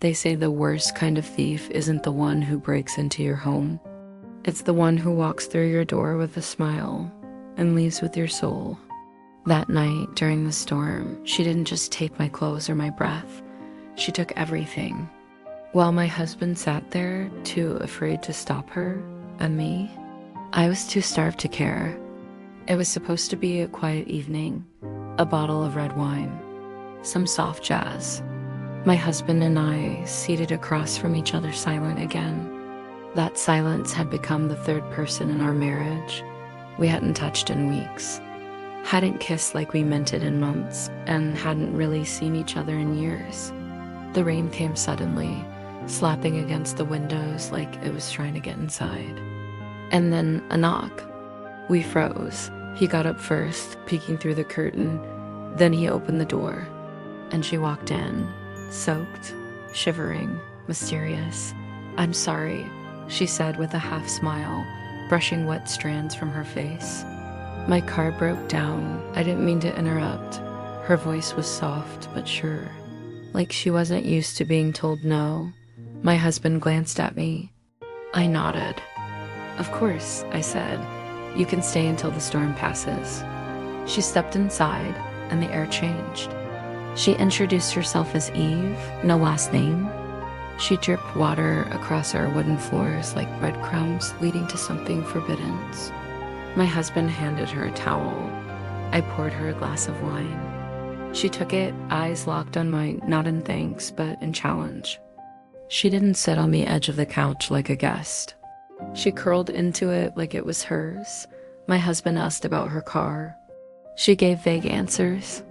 They say the worst kind of thief isn't the one who breaks into your home. It's the one who walks through your door with a smile and leaves with your soul. That night during the storm, she didn't just take my clothes or my breath. She took everything. While my husband sat there, too afraid to stop her and me, I was too starved to care. It was supposed to be a quiet evening, a bottle of red wine, some soft jazz. My husband and I seated across from each other, silent again. That silence had become the third person in our marriage. We hadn't touched in weeks, hadn't kissed like we meant it in months, and hadn't really seen each other in years. The rain came suddenly, slapping against the windows like it was trying to get inside. And then a knock. We froze. He got up first, peeking through the curtain. Then he opened the door, and she walked in, soaked, shivering, mysterious. "I'm sorry," she said with a half smile, brushing wet strands from her face. My car broke down. I didn't mean to interrupt. Her voice was soft but sure, like she wasn't used to being told no. My husband glanced at me. I nodded. "Of course," I said. "You can stay until the storm passes." She stepped inside, and the air changed. She introduced herself as Eve, no last name. She dripped water across our wooden floors like breadcrumbs leading to something forbidden. My husband handed her a towel. I poured her a glass of wine. She took it, eyes locked on mine, not in thanks, but in challenge. She didn't sit on the edge of the couch like a guest. She curled into it like it was hers. My husband asked about her car. She gave vague answers,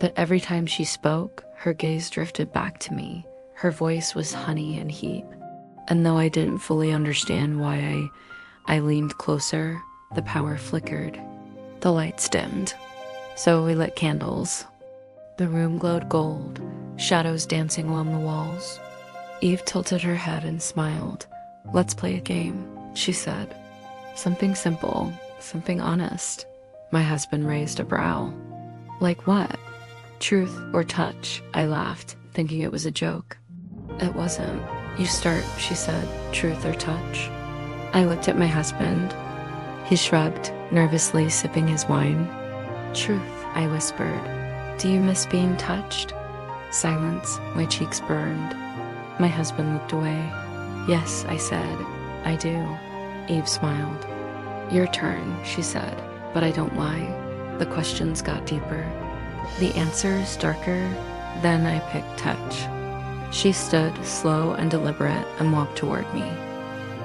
but every time she spoke, her gaze drifted back to me. Her voice was honey and heat. And though I didn't fully understand why I leaned closer, the power flickered. The lights dimmed. So we lit candles. The room glowed gold, shadows dancing along the walls. Eve tilted her head and smiled. "Let's play a game," she said. "Something simple, something honest." My husband raised a brow. "Like what?" "Truth or touch," I laughed, thinking it was a joke. It wasn't. "You start," she said. "Truth or touch?" I looked at my husband. He shrugged, nervously sipping his wine. "Truth," I whispered. "Do you miss being touched?" Silence. My cheeks burned. My husband looked away. "Yes," I said. "I do." Eve smiled. "Your turn," she said. But I don't lie. The questions got deeper. The answers darker. Then I picked touch. She stood, slow and deliberate, and walked toward me.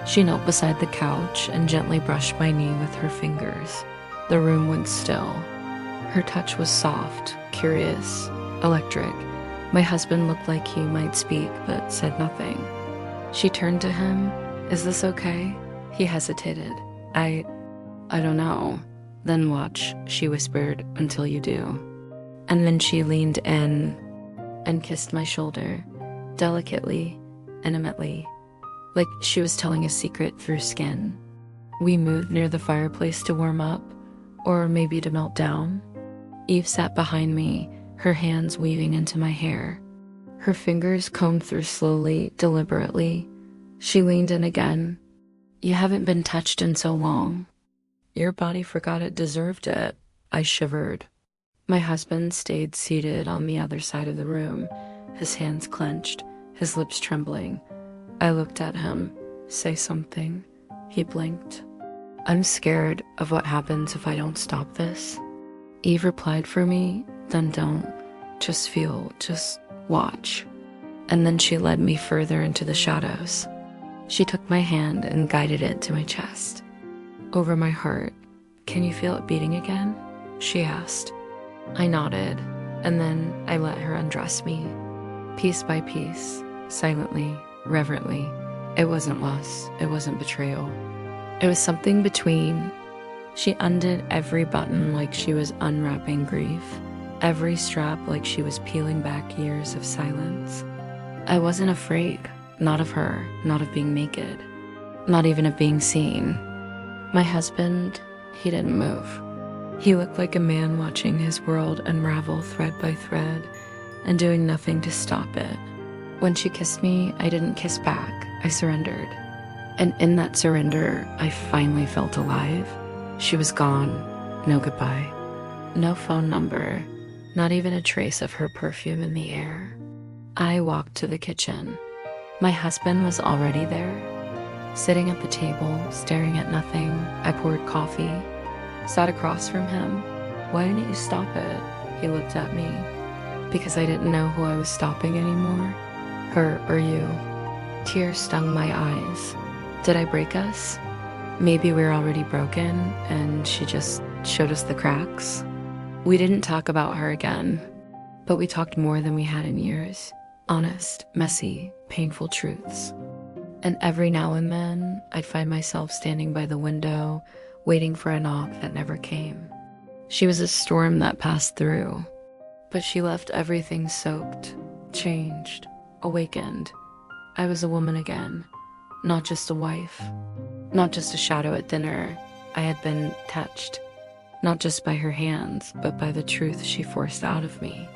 She knelt beside the couch and gently brushed my knee with her fingers. The room went still. Her touch was soft, curious, electric. My husband looked like he might speak, but said nothing. She turned to him. "Is this okay?" He hesitated. I don't know." "Then watch," she whispered, "until you do." And then she leaned in and kissed my shoulder, delicately, intimately, like she was telling a secret through skin. We moved near the fireplace to warm up, or maybe to melt down. Eve sat behind me, her hands weaving into my hair. Her fingers combed through slowly, deliberately. She leaned in again. "You haven't been touched in so long." "Your body forgot it deserved it." I shivered. My husband stayed seated on the other side of the room, his hands clenched, his lips trembling. I looked at him. "Say something." He blinked. "I'm scared of what happens if I don't stop this." Eve replied for me, "Then don't. Just feel, just watch." And then she led me further into the shadows. She took my hand and guided it to my chest, over my heart. "Can you feel it beating again?" she asked. I nodded, and then I let her undress me, piece by piece, silently, reverently. It wasn't lust, it wasn't betrayal. It was something between. She undid every button like she was unwrapping grief, every strap like she was peeling back years of silence. I wasn't afraid, not of her, not of being naked, not even of being seen. My husband, he didn't move. He looked like a man watching his world unravel thread by thread and doing nothing to stop it. When she kissed me, I didn't kiss back. I surrendered. And in that surrender, I finally felt alive. She was gone. No goodbye. No phone number. Not even a trace of her perfume in the air. I walked to the kitchen. My husband was already there, sitting at the table, staring at nothing. I poured coffee, sat across from him. "Why didn't you stop it?" He looked at me. Because I didn't know who I was stopping anymore. Her or you. Tears stung my eyes. Did I break us? Maybe we were already broken and she just showed us the cracks. We didn't talk about her again, but we talked more than we had in years. Honest, messy, painful truths. And every now and then, I'd find myself standing by the window, waiting for a knock that never came. She was a storm that passed through, but she left everything soaked, changed, awakened. I was a woman again, not just a wife, not just a shadow at dinner. I had been touched, not just by her hands, but by the truth she forced out of me.